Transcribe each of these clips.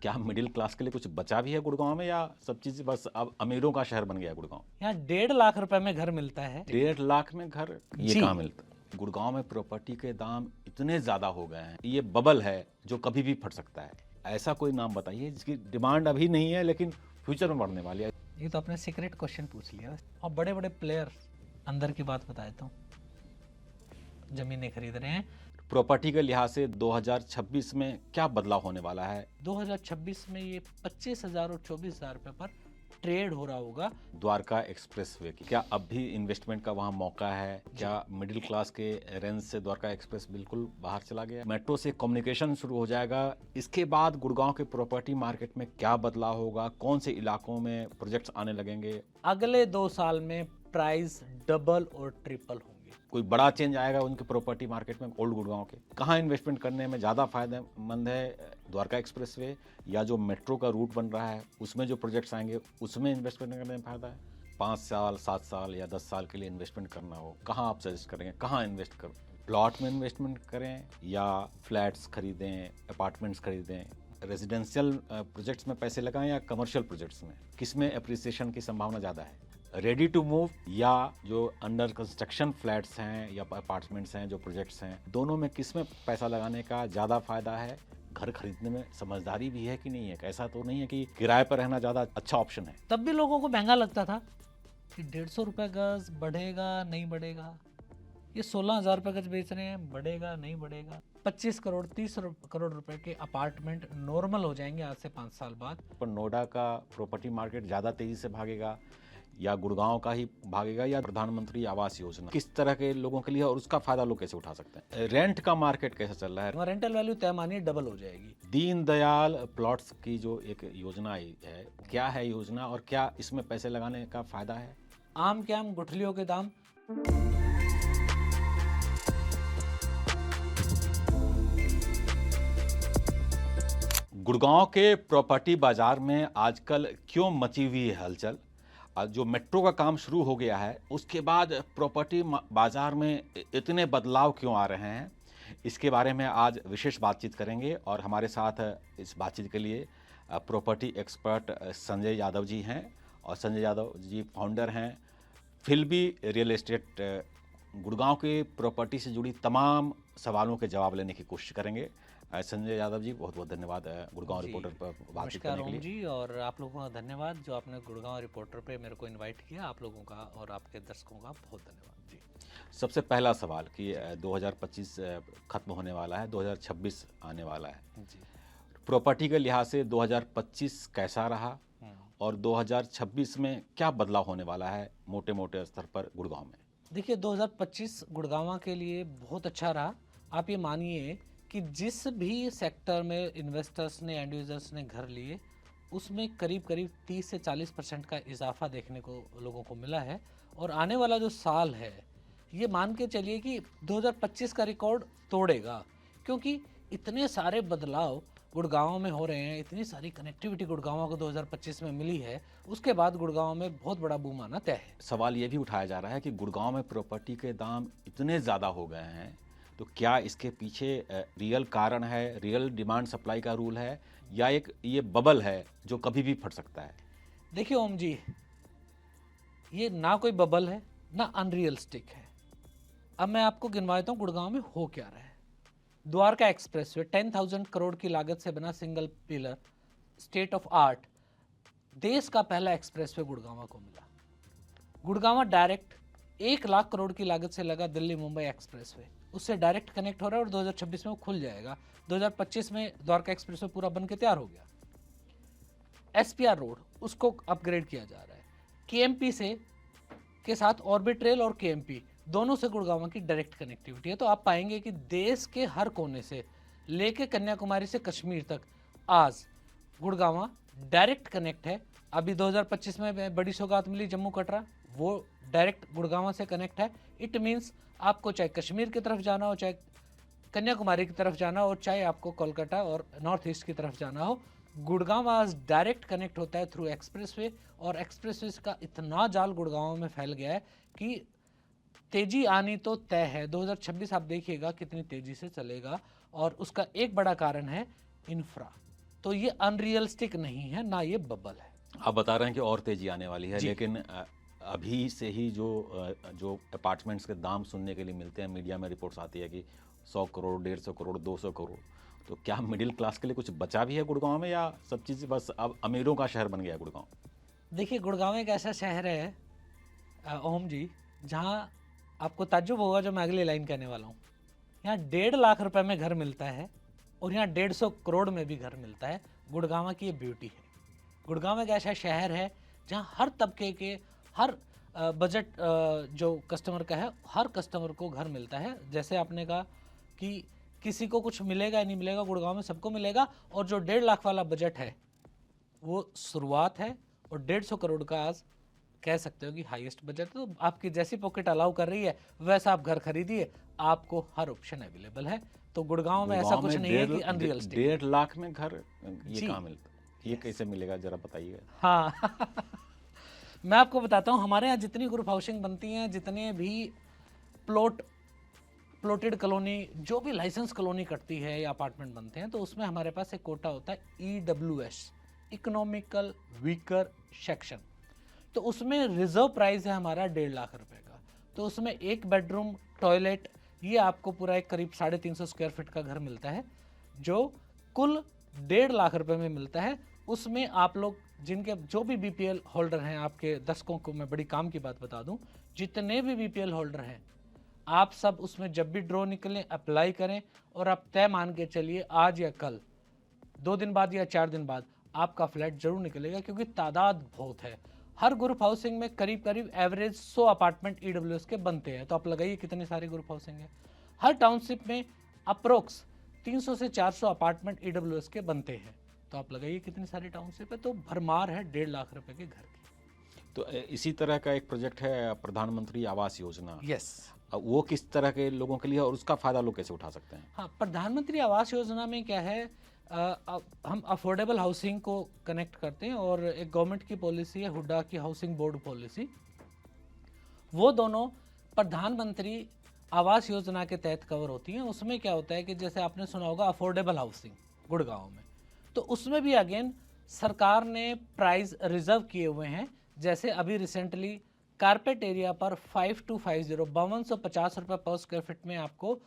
क्या middle class के लिए कुछ बचा भी है गुड़गांव में, या सब चीज़ बस अब अमीरों का शहर बन गया गुड़गांव? यहाँ 1.5 लाख रुपए में घर मिलता है। 1.5 लाख में घर, ये जी। कहाँ मिलता है? गुड़गांव में प्रॉपर्टी के दाम इतने ज़्यादा हो गए हैं, ये बबल है जो कभी भी फट सकता है। ऐसा कोई नाम बताइए जिसकी डिमांड अभी नहीं है लेकिन फ्यूचर में बढ़ने वाली है। ये तो आपने सीक्रेट क्वेश्चन पूछ लिया। और बड़े बड़े प्लेयर, अंदर की बात बताए तो जमीनें खरीद रहे हैं। प्रॉपर्टी के लिहाज से 2026 में क्या बदलाव होने वाला है? 2026 में ये 25,000 और 24,000 रुपए पर ट्रेड हो रहा होगा। द्वारका एक्सप्रेसवे की क्या अब भी इन्वेस्टमेंट का वहाँ मौका है? क्या मिडिल क्लास के रेंज से द्वारका एक्सप्रेस बिल्कुल बाहर चला गया? मेट्रो से कम्युनिकेशन शुरू हो जाएगा। इसके बाद गुड़गांव के प्रॉपर्टी मार्केट में क्या बदलाव होगा? कौन से इलाकों में प्रोजेक्ट्स आने लगेंगे? अगले 2 साल में प्राइस डबल और ट्रिपल होंगे। कोई बड़ा चेंज आएगा उनके प्रॉपर्टी मार्केट में ओल्ड गुड़गांव के? कहाँ इन्वेस्टमेंट करने में ज़्यादा फायदेमंद है? द्वारका एक्सप्रेसवे या जो मेट्रो का रूट बन रहा है उसमें जो प्रोजेक्ट्स आएंगे उसमें इन्वेस्टमेंट करने में फायदा है? 5 साल 7 साल या 10 साल के लिए इन्वेस्टमेंट करना हो, कहाँ आप सजेस्ट करेंगे? कहाँ इन्वेस्ट करें? प्लॉट में इन्वेस्टमेंट करें या फ्लैट्स खरीदें, अपार्टमेंट्स खरीदें? रेजिडेंशियल प्रोजेक्ट्स में पैसे लगाएं या कमर्शियल प्रोजेक्ट्स में? किसमें अप्रिसिएशन की संभावना ज़्यादा है? रेडी टू मूव या जो अंडर कंस्ट्रक्शन फ्लैट्स हैं या अपार्टमेंट्स हैं, जो प्रोजेक्ट्स हैं, दोनों में किस में पैसा लगाने का ज़्यादा फायदा है? घर खरीदने में समझदारी भी है कि नहीं है? ऐसा तो नहीं है कि किराए पर रहना ज़्यादा अच्छा ऑप्शन है? तब भी लोगों को महंगा लगता था कि 150 रुपए गज, बढ़ेगा नहीं बढ़ेगा। ये 16,000 रुपए गज बेच रहे हैं, बढ़ेगा नहीं बढ़ेगा। 25 करोड़ 30 करोड़ रुपए के अपार्टमेंट नॉर्मल हो जाएंगे आज से 5 साल बाद। पर नोएडा का प्रॉपर्टी मार्केट ज़्यादा तेज़ी से भागेगा या गुड़गांव का ही भागेगा, या प्रधानमंत्री आवास योजना किस तरह के लोगों के लिए और उसका फायदा लोग कैसे उठा सकते हैं? रेंट का मार्केट कैसा चल रहा है? रेंटल वैल्यू तय मानिए डबल हो जाएगी। दीनदयाल प्लॉट्स की जो एक योजना आई है, क्या है योजना और क्या इसमें पैसे लगाने का फायदा है? आम के आम गुठलियों के दाम। गुड़गांव के प्रॉपर्टी बाजार में आजकल क्यों मची हुई है हलचल? जो मेट्रो का काम शुरू हो गया है उसके बाद प्रॉपर्टी बाजार में इतने बदलाव क्यों आ रहे हैं, इसके बारे में आज विशेष बातचीत करेंगे। और हमारे साथ इस बातचीत के लिए प्रॉपर्टी एक्सपर्ट संजय यादव जी हैं। और संजय यादव जी फाउंडर हैं फिल्बी रियल एस्टेट। गुड़गांव के प्रॉपर्टी से जुड़ी तमाम सवालों के जवाब लेने की कोशिश करेंगे। संजय यादव जी, बहुत बहुत धन्यवाद गुड़गांव रिपोर्टर पर बातचीत करने के लिए। जी, और आप लोगों का धन्यवाद जो आपने गुड़गांव रिपोर्टर पे मेरे को इनवाइट किया। आप लोगों का और आपके दर्शकों का बहुत धन्यवाद जी। सबसे पहला सवाल कि 2025 खत्म होने वाला है, 2026 आने वाला है जी। प्रॉपर्टी के लिहाज से 2025 कैसा रहा और 2026 में क्या बदलाव होने वाला है मोटे मोटे स्तर पर गुड़गांव में? देखिए, 2025 गुड़गांव के लिए बहुत अच्छा रहा। आप ये मानिए कि जिस भी सेक्टर में इन्वेस्टर्स ने, एंड यूजर्स ने घर लिए, उसमें करीब करीब 30 से 40% का इजाफा देखने को लोगों को मिला है। और आने वाला जो साल है, ये मान के चलिए कि 2025 का रिकॉर्ड तोड़ेगा, क्योंकि इतने सारे बदलाव गुड़गांव में हो रहे हैं, इतनी सारी कनेक्टिविटी गुड़गांव को 2025 में मिली है। उसके बाद गुड़गांव में बहुत बड़ा बूम आना तय है। सवाल ये भी उठाया जा रहा है कि गुड़गांव में प्रॉपर्टी के दाम इतने ज़्यादा हो गए हैं, तो क्या इसके पीछे रियल कारण है, रियल डिमांड सप्लाई का रूल है, या एक ये बबल है जो कभी भी फट सकता है? देखिए ओम जी, ये ना कोई बबल है ना अनरियलिस्टिक है। अब मैं आपको गिनवाता हूँ गुड़गांव में हो क्या रहा है। द्वारका एक्सप्रेसवे 10,000 करोड़ की लागत से बना single pillar state of art, देश का पहला एक्सप्रेसवे गुड़गांव को मिला। गुड़गांव डायरेक्ट 1 लाख करोड़ की लागत से लगा दिल्ली मुंबई एक्सप्रेसवे, उससे डायरेक्ट कनेक्ट हो रहा है और 2026 में वो खुल जाएगा। 2025 में द्वारका एक्सप्रेसवे पूरा बन के तैयार हो गया। एसपीआर रोड, उसको अपग्रेड किया जा रहा है। केएमपी से के साथ ऑर्बिट रेल और केएमपी दोनों से गुड़गांव की डायरेक्ट कनेक्टिविटी है। तो आप पाएंगे कि देश के हर कोने से लेके कन्याकुमारी से कश्मीर तक आज गुड़गांव डायरेक्ट कनेक्ट है। अभी 2025 में बड़ी सौगात मिली जम्मू कटरा, वो डायरेक्ट गुड़गांव से कनेक्ट है। इट मीन्स आपको चाहे कश्मीर की तरफ जाना हो, चाहे कन्याकुमारी की तरफ जाना हो, चाहे आपको कोलकाता और नॉर्थ ईस्ट की तरफ जाना हो, गुड़गांव आज डायरेक्ट कनेक्ट होता है थ्रू एक्सप्रेसवे। और एक्सप्रेसवे का इतना जाल गुड़गांव में फैल गया है कि तेजी आनी तो तय है। 2026 आप देखिएगा कितनी तेजी से चलेगा। और उसका एक बड़ा कारण है इंफ्रा। तो ये अनरियलिस्टिक नहीं है, ना ये बबल है। आप बता रहे हैं कि और तेजी आने वाली है, जी। लेकिन अभी से ही जो अपार्टमेंट्स के दाम सुनने के लिए मिलते हैं, मीडिया में रिपोर्ट्स आती है कि 100 करोड़, 150 करोड़, 200 करोड़, तो क्या मिडिल क्लास के लिए कुछ बचा भी है गुड़गांव में, या सब चीज़ बस अब अमीरों का शहर बन गया है गुड़गांव? देखिए, गुड़गांव एक ऐसा शहर है ओम जी, जहाँ आपको ताज्जुब होगा जो मैं अगली लाइन कहने वाला हूँ। यहाँ 1.5 लाख रुपए में घर मिलता है और यहाँ 150 करोड़ में भी घर मिलता है। गुड़गांव की ये ब्यूटी है। गुड़गांव एक ऐसा शहर है जहाँ हर तबके के, हर बजट जो कस्टमर का है, हर कस्टमर को घर मिलता है। जैसे आपने कहा कि किसी को कुछ मिलेगा या नहीं मिलेगा, गुड़गांव में सबको मिलेगा। और जो 1.5 लाख वाला बजट है वो शुरुआत है, और 150 करोड़ का आज कह सकते हो कि हाईएस्ट बजट। तो आपकी जैसी पॉकेट अलाउ कर रही है वैसा आप घर खरीदिए, आपको हर ऑप्शन अवेलेबल है। तो गुड़गांव में ऐसा कुछ नहीं है कि अनरियलिस्टिक। 1.5 लाख में घर ये जी। कहाँ मिलता है? ये कैसे मिलेगा, जरा बताइए। हाँ मैं आपको बताता हूँ, हमारे यहाँ जितनी ग्रुप हाउसिंग बनती हैं, जितने भी प्लॉटेड कॉलोनी, जो भी लाइसेंस कॉलोनी कटती है या अपार्टमेंट बनते हैं, तो उसमें हमारे पास एक कोटा होता है EWS, इकोनॉमिकल वीकर सेक्शन। तो उसमें रिजर्व प्राइस है हमारा 1.5 लाख रुपए का। तो उसमें एक बेडरूम, टॉयलेट, ये आपको पूरा एक करीब 350 स्क्वायर फीट का घर मिलता है, जो कुल 1.5 लाख रुपए में मिलता है। उसमें आप लोग जिनके जो भी BPL होल्डर हैं, आपके दर्शकों को मैं बड़ी काम की बात बता दूं, जितने भी BPL होल्डर हैं, आप सब उसमें जब भी ड्रॉ निकलें अप्लाई करें, और आप तय मान के चलिए आज या कल, 2 दिन बाद या 4 दिन बाद आपका फ्लैट जरूर निकलेगा, क्योंकि तादाद बहुत है। हर ग्रुप हाउसिंग में करीब करीब एवरेज 100 अपार्टमेंट EWS के बनते हैं। तो आप लगाइए कितने सारे ग्रुप हाउसिंग है। हर टाउनशिप में अप्रोक्स 300 से 400 अपार्टमेंट EWS के बनते हैं। तो आप लगाइए कितनी सारी टाउनशिप है। तो भरमार है 1.5 लाख रुपए के घर की। तो इसी तरह का एक प्रोजेक्ट है प्रधानमंत्री आवास योजना। यस। वो किस तरह के लोगों के लिए, और उसका फायदा लोग कैसे उठा सकते हैं? हाँ, प्रधानमंत्री आवास योजना में क्या है, हम अफोर्डेबल हाउसिंग को कनेक्ट करते हैं, और एक गवर्नमेंट की पॉलिसी है, हुड्डा की हाउसिंग बोर्ड पॉलिसी। वो दोनों प्रधानमंत्री आवास योजना के तहत कवर होती हैं। उसमें क्या होता है कि जैसे आपने सुना होगा अफोर्डेबल हाउसिंग गुड़गांव में, तो उसमें भी अगेन सरकार ने प्राइस रिजर्व किए हुए हैं। जैसे अभी रिसेंटली कारपेट एरिया पर 5250 5250 रुपये पर स्क्वायर फीट में आपको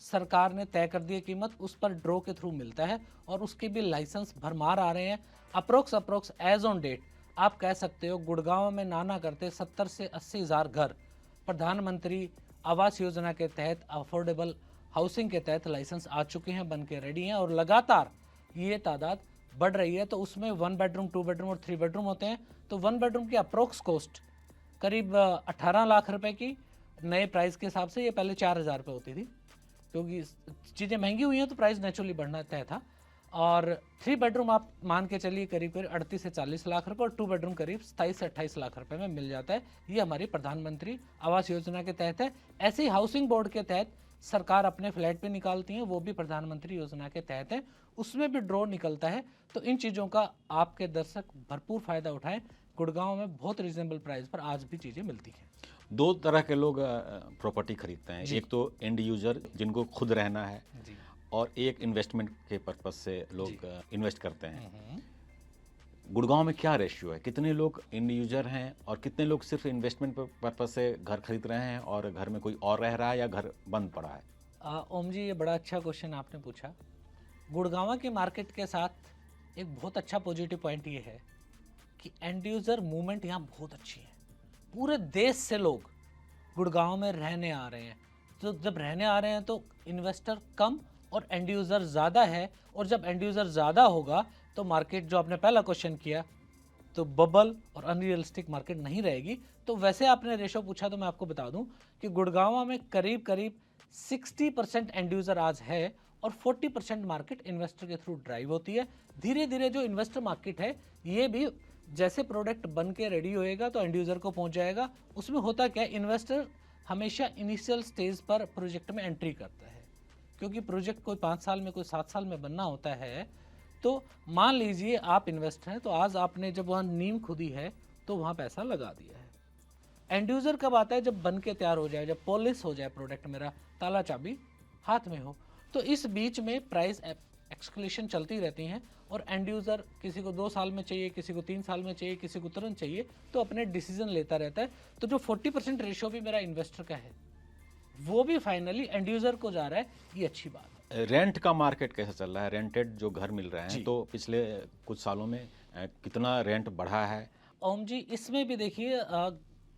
सरकार ने तय कर दी कीमत, उस पर ड्रॉ के थ्रू मिलता है, और उसके भी लाइसेंस भरमार आ रहे हैं। अप्रोक्स एज ऑन डेट आप कह सकते हो गुड़गांव में नाना करते 70 से 80 हज़ार घर प्रधानमंत्री आवास योजना के तहत, अफोर्डेबल हाउसिंग के तहत लाइसेंस आ चुके हैं, बन के रेडी हैं, और लगातार ये तादाद बढ़ रही है। तो उसमें 1 बेडरूम, 2 बेडरूम और 3 बेडरूम होते हैं। तो 1 बेडरूम की अप्रोक्स कॉस्ट करीब 18 लाख रुपए की नए प्राइस के हिसाब से। ये पहले 4,000 रुपये होती थी, क्योंकि चीज़ें महंगी हुई हैं तो प्राइस नेचुरली बढ़ना तय था। और 3 बेडरूम आप मान के चलिए करीब करीब 38 से 40 लाख रुपए, और 2 बेडरूम करीब 27 से 28 लाख रुपए में मिल जाता है। ये हमारी प्रधानमंत्री आवास योजना के तहत है। ऐसे ही हाउसिंग बोर्ड के तहत सरकार अपने फ्लैट पे निकालती है, वो भी प्रधानमंत्री योजना के तहत है, उसमें भी ड्रॉ निकलता है। तो इन चीज़ों का आपके दर्शक भरपूर फायदा उठाएं। गुड़गांव में बहुत रीजनेबल प्राइस पर आज भी चीज़ें मिलती हैं। 2 तरह के लोग प्रॉपर्टी खरीदते हैं, एक तो एंड यूजर जिनको खुद रहना है, जी। और एक इन्वेस्टमेंट के पर्पज से लोग इन्वेस्ट करते हैं। गुड़गांव में क्या रेशियो है, कितने लोग एंड यूजर हैं और कितने लोग सिर्फ इन्वेस्टमेंट पर्पज से घर खरीद रहे हैं, और घर में कोई और रह रहा है या घर बंद पड़ा है? ओम जी, ये बड़ा अच्छा क्वेश्चन आपने पूछा। गुड़गांव की मार्केट के साथ एक बहुत अच्छा पॉजिटिव पॉइंट ये है कि एंड यूज़र मूवमेंट यहाँ बहुत अच्छी है। पूरे देश से लोग गुड़गांव में रहने आ रहे हैं। तो जब रहने आ रहे हैं तो इन्वेस्टर कम और एंड यूज़र ज़्यादा है, और जब एंड यूज़र ज़्यादा होगा तो मार्केट, जो आपने पहला क्वेश्चन किया, तो बबल और अनरियलिस्टिक मार्केट नहीं रहेगी। तो वैसे आपने रेशो पूछा तो मैं आपको बता दूं कि गुड़गांव में करीब करीब 60% एंड यूज़र आज है, और 40% मार्केट इन्वेस्टर के थ्रू ड्राइव होती है। धीरे धीरे जो इन्वेस्टर मार्केट है, ये भी जैसे प्रोडक्ट बन के रेडी होएगा तो एंड यूज़र को पहुंच जाएगा। उसमें होता क्या है, इन्वेस्टर हमेशा इनिशियल स्टेज पर प्रोजेक्ट में एंट्री करता है, क्योंकि प्रोजेक्ट कोई 5 साल में, कोई 7 साल में बनना होता है। तो मान लीजिए आप इन्वेस्टर हैं, तो आज आपने जब वहाँ नींव खुदी है तो वहाँ पैसा लगा दिया है। एंड यूज़र कब आता है, जब बन के तैयार हो जाए, जब पॉलिश हो जाए प्रोडक्ट, मेरा ताला चाबी हाथ में हो। तो इस बीच में प्राइस एक्सक्लेशन चलती रहती हैं और एंड यूज़र किसी को 2 साल में चाहिए, किसी को 3 साल में चाहिए, किसी को तुरंत चाहिए, तो अपने डिसीजन लेता रहता है। तो जो 40% रेशियो भी मेरा इन्वेस्टर का है वो भी फाइनली एंड यूज़र को जा रहा है, ये अच्छी बात है। रेंट का मार्केट कैसा चल रहा है? रेंटेड जो घर मिल रहे जी। हैं तो पिछले कुछ सालों में कितना रेंट बढ़ा है? ओम जी, इसमें भी देखिए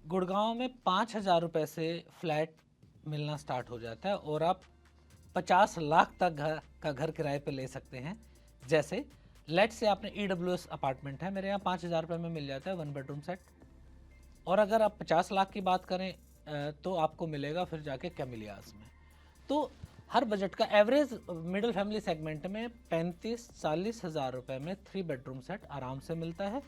गुड़गांव में 5,000 रुपये से फ्लैट मिलना स्टार्ट हो जाता है और आप 50 लाख तक का घर किराए पे ले सकते हैं। जैसे लेट से आपने EWS अपार्टमेंट है, मेरे यहाँ 5,000 रुपये में मिल जाता है 1 बेडरूम सेट। और अगर आप 50 लाख की बात करें तो आपको मिलेगा फिर जाके कैमिलियास में। तो हर बजट का एवरेज मिडिल फैमिली सेगमेंट में 35-40 हज़ार रुपये में 3 बेडरूम सेट आराम से मिलता है।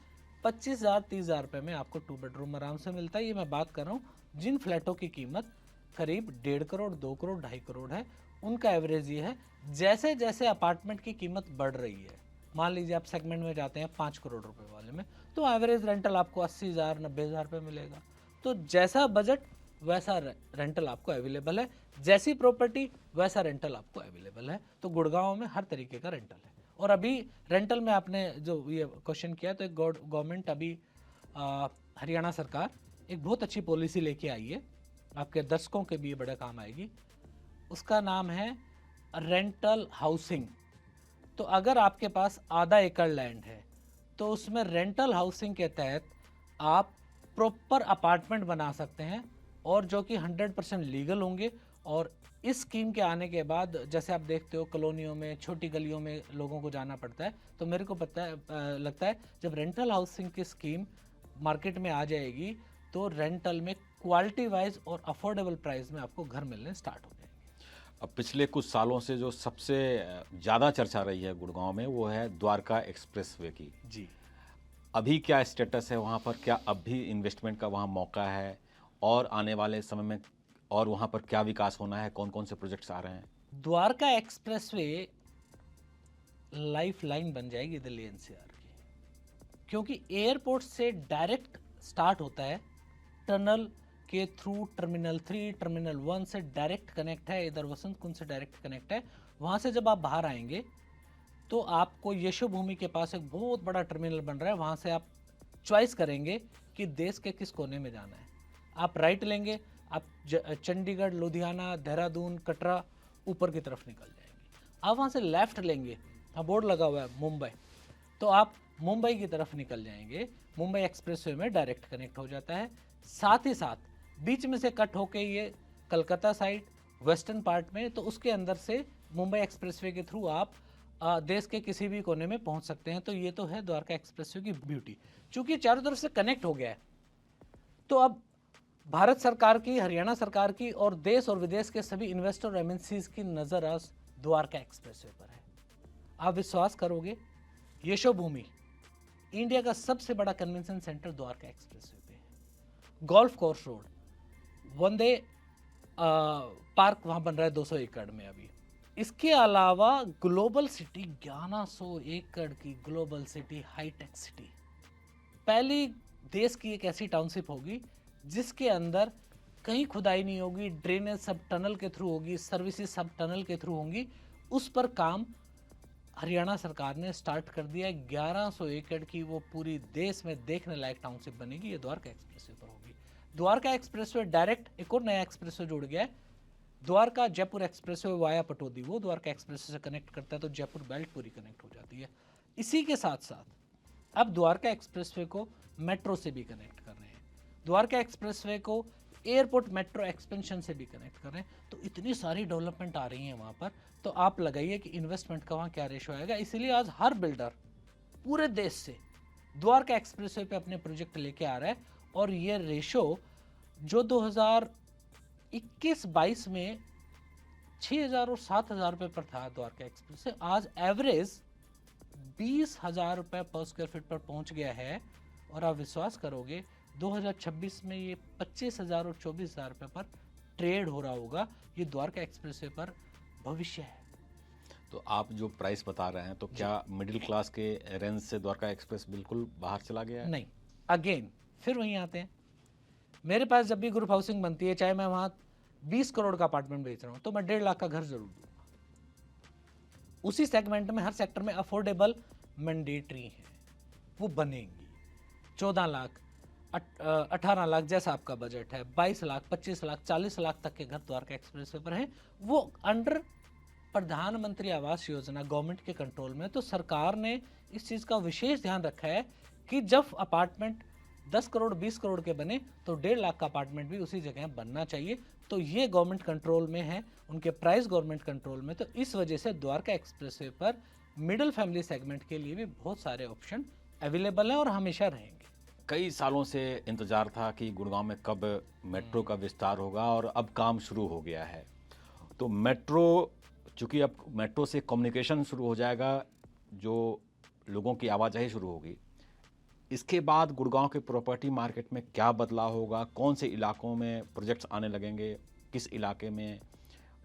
25,000-30,000 रुपये में आपको 2 बेडरूम आराम से मिलता है। ये मैं बात कर रहा हूँ जिन फ्लैटों की कीमत करीब 1.5 करोड़, 2 करोड़, 2.5 करोड़ है, उनका एवरेज ये है। जैसे जैसे अपार्टमेंट की कीमत बढ़ रही है, मान लीजिए आप सेगमेंट में जाते हैं 5 करोड़ रुपए वाले में, तो एवरेज रेंटल आपको 80,000, 90,000 रुपये मिलेगा। तो जैसा बजट वैसा रेंटल आपको अवेलेबल है, जैसी प्रॉपर्टी वैसा रेंटल आपको अवेलेबल है। तो गुड़गांव में हर तरीके का रेंटल है। और अभी रेंटल में आपने जो ये क्वेश्चन किया, तो एक गवर्नमेंट अभी हरियाणा सरकार एक बहुत अच्छी पॉलिसी लेके आई है, आपके दर्शकों के भी बड़ा काम आएगी। उसका नाम है रेंटल हाउसिंग। तो अगर आपके पास आधा एकड़ लैंड है तो उसमें रेंटल हाउसिंग के तहत आप प्रॉपर अपार्टमेंट बना सकते हैं और जो कि 100% लीगल होंगे। और इस स्कीम के आने के बाद जैसे आप देखते हो कॉलोनियों में, छोटी गलियों में लोगों को जाना पड़ता है, तो मेरे को पता है लगता है जब रेंटल हाउसिंग की स्कीम मार्केट में आ जाएगी तो रेंटल में क्वालिटी वाइज और अफोर्डेबल प्राइस में आपको घर मिलने स्टार्ट हो जाएंगे। अब पिछले कुछ सालों से जो सबसे ज़्यादा चर्चा रही है गुड़गांव में वो है द्वारका एक्सप्रेसवे की। जी, अभी क्या स्टेटस है वहाँ पर? क्या अब भी इन्वेस्टमेंट का वहाँ मौका है और आने वाले समय में और वहाँ पर क्या विकास होना है? कौन कौन से प्रोजेक्ट्स आ रहे हैं? द्वारका एक्सप्रेसवे लाइफ लाइन बन जाएगी दिल्ली एनसीआर की, क्योंकि एयरपोर्ट से डायरेक्ट स्टार्ट होता है, टनल के थ्रू टर्मिनल 3, टर्मिनल 1 से डायरेक्ट कनेक्ट है, इधर वसंत कुंज से डायरेक्ट कनेक्ट है। वहाँ से जब आप बाहर आएंगे तो आपको यशो भूमि के पास एक बहुत बड़ा टर्मिनल बन रहा है, वहाँ से आप चॉइस करेंगे कि देश के किस कोने में जाना है। आप राइट लेंगे, आप चंडीगढ़, लुधियाना, देहरादून, कटरा ऊपर की तरफ निकल जाएंगे। आप वहाँ से लेफ्ट लेंगे, बोर्ड लगा हुआ है मुंबई, तो आप मुंबई की तरफ निकल जाएंगे। मुंबई एक्सप्रेसवे में डायरेक्ट कनेक्ट हो जाता है। साथ ही साथ बीच में से कट होके ये कलकत्ता साइड वेस्टर्न पार्ट में, तो उसके अंदर से मुंबई एक्सप्रेसवे के थ्रू आप देश के किसी भी कोने में पहुंच सकते हैं। तो ये तो है द्वारका एक्सप्रेसवे की ब्यूटी। चूंकि चारों तरफ से कनेक्ट हो गया है तो अब भारत सरकार की, हरियाणा सरकार की और देश और विदेश के सभी इन्वेस्टर और एमएनसीज की नज़र आज द्वारका एक्सप्रेसवे पर है। आप विश्वास करोगे, यशो भूमि इंडिया का सबसे बड़ा कन्वेंशन सेंटर द्वारका एक्सप्रेसवे पे है। गोल्फ कोर्स रोड, वंदे पार्क वहाँ बन रहा है 200 एकड़ में अभी। इसके अलावा ग्लोबल सिटी, 1100 एकड़ की ग्लोबल सिटी, हाईटेक सिटी, पहली देश की एक ऐसी टाउनशिप होगी जिसके अंदर कहीं खुदाई नहीं होगी, ड्रेनेज सब टनल के थ्रू होगी, सर्विसेज सब टनल के थ्रू होंगी। उस पर काम हरियाणा सरकार ने स्टार्ट कर दिया है। 1100 एकड़ की वो पूरी देश में देखने लायक टाउनशिप बनेगी, ये द्वारका एक्सप्रेसवे पर होगी। द्वारका एक्सप्रेसवे डायरेक्ट एक और नया एक्सप्रेसवे जुड़ गया है, द्वारका जयपुर एक्सप्रेसवे वाया पटौदी, वो द्वारका एक्सप्रेसवे से कनेक्ट करता है, तो जयपुर बेल्ट पूरी कनेक्ट हो जाती है। इसी के साथ साथ अब द्वारका एक्सप्रेसवे को मेट्रो से भी कनेक्ट कर रहे हैं, द्वारका एक्सप्रेसवे को एयरपोर्ट मेट्रो एक्सपेंशन से भी कनेक्ट कर रहे हैं। तो इतनी सारी डेवलपमेंट आ रही है वहाँ पर, तो आप लगाइए कि इन्वेस्टमेंट का वहाँ क्या रेशो आएगा। इसीलिए आज हर बिल्डर पूरे देश से द्वारका एक्सप्रेसवे पे अपने प्रोजेक्ट लेके आ रहा है। और ये रेशो जो 2021-22 में 6,000 और 7,000 रुपये पर था द्वारका एक्सप्रेस से, आज एवरेज 20,000 रुपये पर स्क्वायर फीट पर पहुंच गया है। और आप विश्वास करोगे 2026 में ये 25,000 और 24,000 रुपये पर ट्रेड हो रहा होगा। ये द्वारका एक्सप्रेसवे पर भविष्य है। तो आप जो प्राइस बता रहे हैं, तो क्या मिडिल क्लास के रेंज से द्वारका एक्सप्रेस बिल्कुल बाहर चला गया है? नहीं, अगेन फिर वहीं आते हैं। मेरे पास जब भी ग्रुप हाउसिंग बनती है, चाहे मैं वहाँ 20 करोड़ का अपार्टमेंट बेच रहा हूँ, तो मैं 1.5 लाख का घर जरूर दूंगा। उसी सेगमेंट में हर सेक्टर में अफोर्डेबल मैंडेटरी हैं, वो बनेंगी। 14 लाख 18 लाख जैसा आपका बजट है, 22 लाख 25 लाख 40 लाख तक के घर द्वारका एक्सप्रेस वे पर हैं। वो अंडर प्रधानमंत्री आवास योजना गवर्नमेंट के कंट्रोल में। तो सरकार ने इस चीज़ का विशेष ध्यान रखा है कि जब अपार्टमेंट 10 करोड़ 20 करोड़ के बने तो 1.5 लाख का अपार्टमेंट भी उसी जगह बनना चाहिए। तो ये गवर्नमेंट कंट्रोल में है, उनके प्राइस गवर्नमेंट कंट्रोल में। तो इस वजह से द्वारका एक्सप्रेसवे पर मिडिल फैमिली सेगमेंट के लिए भी बहुत सारे ऑप्शन अवेलेबल हैं और हमेशा रहेंगे। कई सालों से इंतजार था कि गुड़गांव में कब मेट्रो का विस्तार होगा और अब काम शुरू हो गया है। तो मेट्रो, चूंकि अब मेट्रो से कम्युनिकेशन शुरू हो जाएगा, जो लोगों की आवाजाही शुरू होगी, इसके बाद गुड़गांव के प्रॉपर्टी मार्केट में क्या बदलाव होगा, कौन से इलाकों में प्रोजेक्ट्स आने लगेंगे, किस इलाके में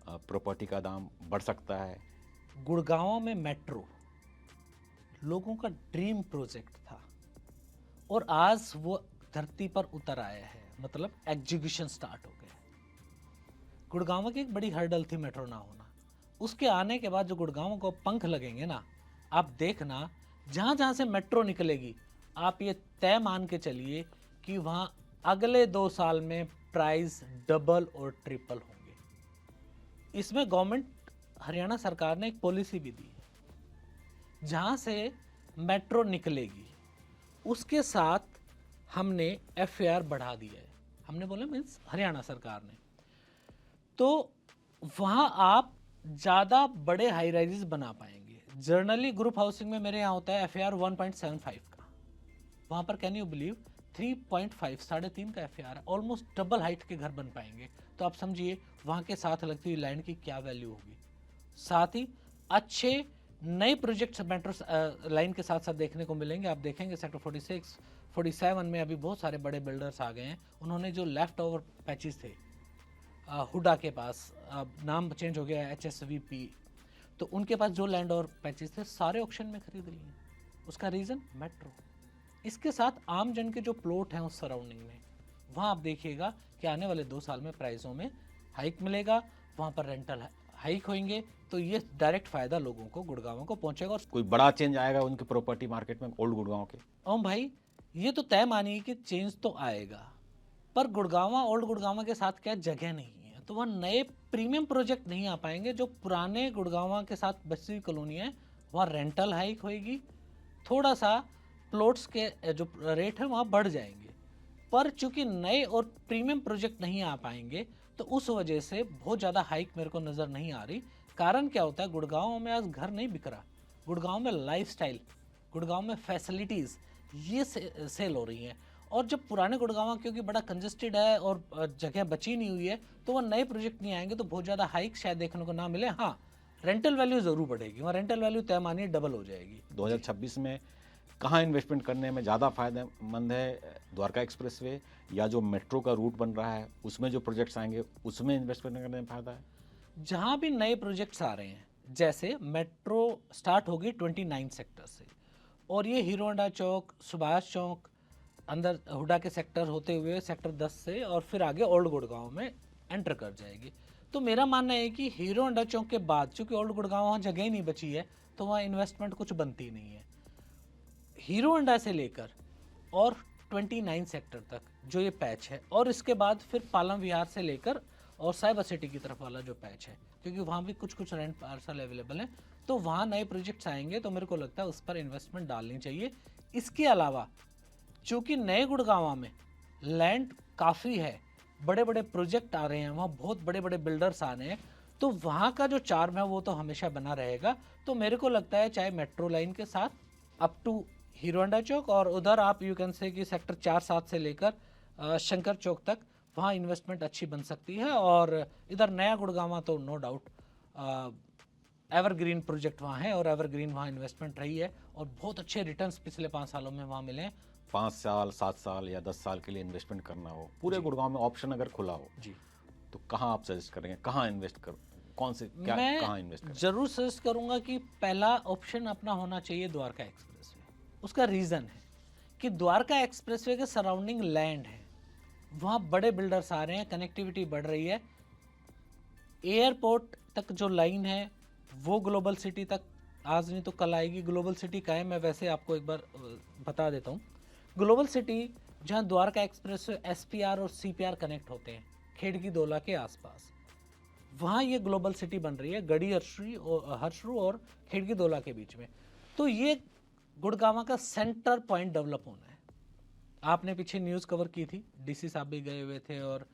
प्रॉपर्टी का दाम बढ़ सकता है। गुड़गांव में मेट्रो लोगों का ड्रीम प्रोजेक्ट था और आज वो धरती पर उतर आया है, मतलब एग्जीक्यूशन स्टार्ट हो गया। गुड़गांव की एक बड़ी हर्डल थी मेट्रो ना होना। उसके आने के बाद जो गुड़गांव को पंख लगेंगे ना, आप देखना जहाँ जहाँ से मेट्रो निकलेगी, आप ये तय मान के चलिए कि वहाँ अगले 2 साल में प्राइस डबल और ट्रिपल होंगे। इसमें गवर्नमेंट हरियाणा सरकार ने एक पॉलिसी भी दी है, जहाँ से मेट्रो निकलेगी उसके साथ हमने FAR बढ़ा दिया है। हमने बोला मीन्स हरियाणा सरकार ने। तो वहाँ आप ज़्यादा बड़े हाई राइजेस बना पाएंगे। जर्नली ग्रुप हाउसिंग में मेरे यहाँ होता है FAR 1.75 का, वहाँ पर कैन यू बिलीव 3.5 3.5 का FAR है। ऑलमोस्ट डबल हाइट के घर बन पाएंगे। तो आप समझिए वहाँ के साथ लगती हुई लैंड की क्या वैल्यू होगी। साथ ही अच्छे नए प्रोजेक्ट्स मेट्रो लाइन के साथ साथ देखने को मिलेंगे। आप देखेंगे सेक्टर 46 47 में अभी बहुत सारे बड़े बिल्डर्स आ गए हैं। उन्होंने जो लेफ्ट ओवर पैचेस थे हुडा के पास, नाम चेंज हो गया HSVP, तो उनके पास जो लैंड और पैचेस थे सारे ऑक्शन में खरीद लिए हैं। उसका रीज़न मेट्रो। इसके साथ आम जन के जो प्लॉट हैं उस सराउंडिंग में, वहाँ आप देखिएगा कि आने वाले 2 साल में प्राइसों में हाइक मिलेगा, वहाँ पर रेंटल हाइक होंगे। तो ये डायरेक्ट फायदा लोगों को, गुड़गांव को पहुंचेगा। और कोई बड़ा चेंज आएगा उनके प्रॉपर्टी मार्केट में ओल्ड गुड़गांव के? ओम भाई, ये तो तय मानिए कि चेंज तो आएगा, पर गुड़गांव ओल्ड गुड़गांव के साथ क्या जगह नहीं है, तो वह नए प्रीमियम प्रोजेक्ट नहीं आ पाएंगे। जो पुराने गुड़गांव के साथ बसी हुई कॉलोनी है, वहाँ रेंटल हाइक होएगी, थोड़ा सा प्लॉट्स के जो रेट है वहाँ बढ़ जाएंगे। पर चूंकि नए और प्रीमियम प्रोजेक्ट नहीं आ पाएंगे, तो उस वजह से बहुत ज़्यादा हाइक मेरे को नज़र नहीं आ रही। कारण क्या होता है, गुड़गांव में आज घर नहीं बिक रहा, गुड़गांव में लाइफस्टाइल, गुड़गांव में फैसिलिटीज़ ये सेल हो रही हैं। और जब पुराने गुड़गांव क्योंकि बड़ा कंजेस्टेड है और जगह बची नहीं हुई है, तो वह नए प्रोजेक्ट नहीं आएंगे, तो बहुत ज़्यादा हाइक शायद देखने को ना मिले। हाँ, रेंटल वैल्यू ज़रूर बढ़ेगी, वहाँ रेंटल वैल्यू तय मानिए डबल हो जाएगी। 2026 में कहाँ इन्वेस्टमेंट करने में ज़्यादा फायदेमंद है, द्वारका एक्सप्रेसवे या जो मेट्रो का रूट बन रहा है उसमें जो प्रोजेक्ट्स आएंगे उसमें इन्वेस्टमेंट करने में फ़ायदा है? जहाँ भी नए प्रोजेक्ट्स आ रहे हैं, जैसे मेट्रो स्टार्ट होगी 29 सेक्टर से, और ये हीरो होंडा चौक, सुभाष चौक, अंदर हुडा के सेक्टर होते हुए सेक्टर 10 से और फिर आगे ओल्ड गुड़गांव में एंटर कर जाएगी। तो मेरा मानना है कि हीरो होंडा चौक के बाद, चूँकि ओल्ड गुड़गांव वहाँ जगह ही नहीं बची है, तो वहाँ इन्वेस्टमेंट कुछ बनती नहीं है। हीरो होंडा से लेकर और 29 सेक्टर तक जो ये पैच है, और इसके बाद फिर पालम विहार से लेकर और साइबर सिटी की तरफ वाला जो पैच है, क्योंकि वहाँ भी कुछ कुछ रेंट पार्सल अवेलेबल हैं, तो वहाँ नए प्रोजेक्ट्स आएंगे, तो मेरे को लगता है उस पर इन्वेस्टमेंट डालनी चाहिए। इसके अलावा चूँकि नए गुड़गांव में लैंड काफ़ी है, बड़े बड़े प्रोजेक्ट आ रहे हैं, वहाँ बहुत बड़े बड़े बिल्डर्स आ रहे हैं, तो वहाँ का जो चार्म है वो तो हमेशा बना रहेगा। तो मेरे को लगता है चाहे मेट्रो लाइन के साथ अप टू हीरो होंडा चौक, और उधर आप यू कैन से कि सेक्टर 4-7 से लेकर शंकर चौक तक वहाँ इन्वेस्टमेंट अच्छी बन सकती है। और इधर नया गुड़गांव तो नो डाउट एवरग्रीन प्रोजेक्ट वहाँ है, और एवरग्रीन वहाँ इन्वेस्टमेंट रही है और बहुत अच्छे रिटर्न्स पिछले 5 सालों में वहाँ मिले हैं। 5 साल 7 साल या 10 साल के लिए इन्वेस्टमेंट करना हो, पूरे गुड़गांव में ऑप्शन अगर खुला हो जी, तो कहाँ आप सजेस्ट करेंगे, कहाँ इन्वेस्ट करो, कौन से क्या कहाँ इन्वेस्ट करें? जरूर सजेस्ट करूँगा कि पहला ऑप्शन अपना होना चाहिए द्वारका एक्सप्रेसवे। उसका रीज़न है कि द्वारका एक्सप्रेसवे के सराउंडिंग लैंड है, वहाँ बड़े बिल्डर्स आ रहे हैं, कनेक्टिविटी बढ़ रही है, एयरपोर्ट तक जो लाइन है वो ग्लोबल सिटी तक आज नहीं तो कल आएगी। ग्लोबल सिटी का है, मैं वैसे आपको एक बार बता देता हूँ। ग्लोबल सिटी जहाँ द्वारका एक्सप्रेस SPR और CPR कनेक्ट होते हैं खेड़की दोला के आसपास, वहाँ ये ग्लोबल सिटी बन रही है गढ़ी हर्षरू और खेड़की दोला के बीच में। तो ये गुड़गांव का सेंटर पॉइंट डेवलप होना है। आपने पीछे न्यूज़ कवर की थी, DC साहब भी गए हुए थे, और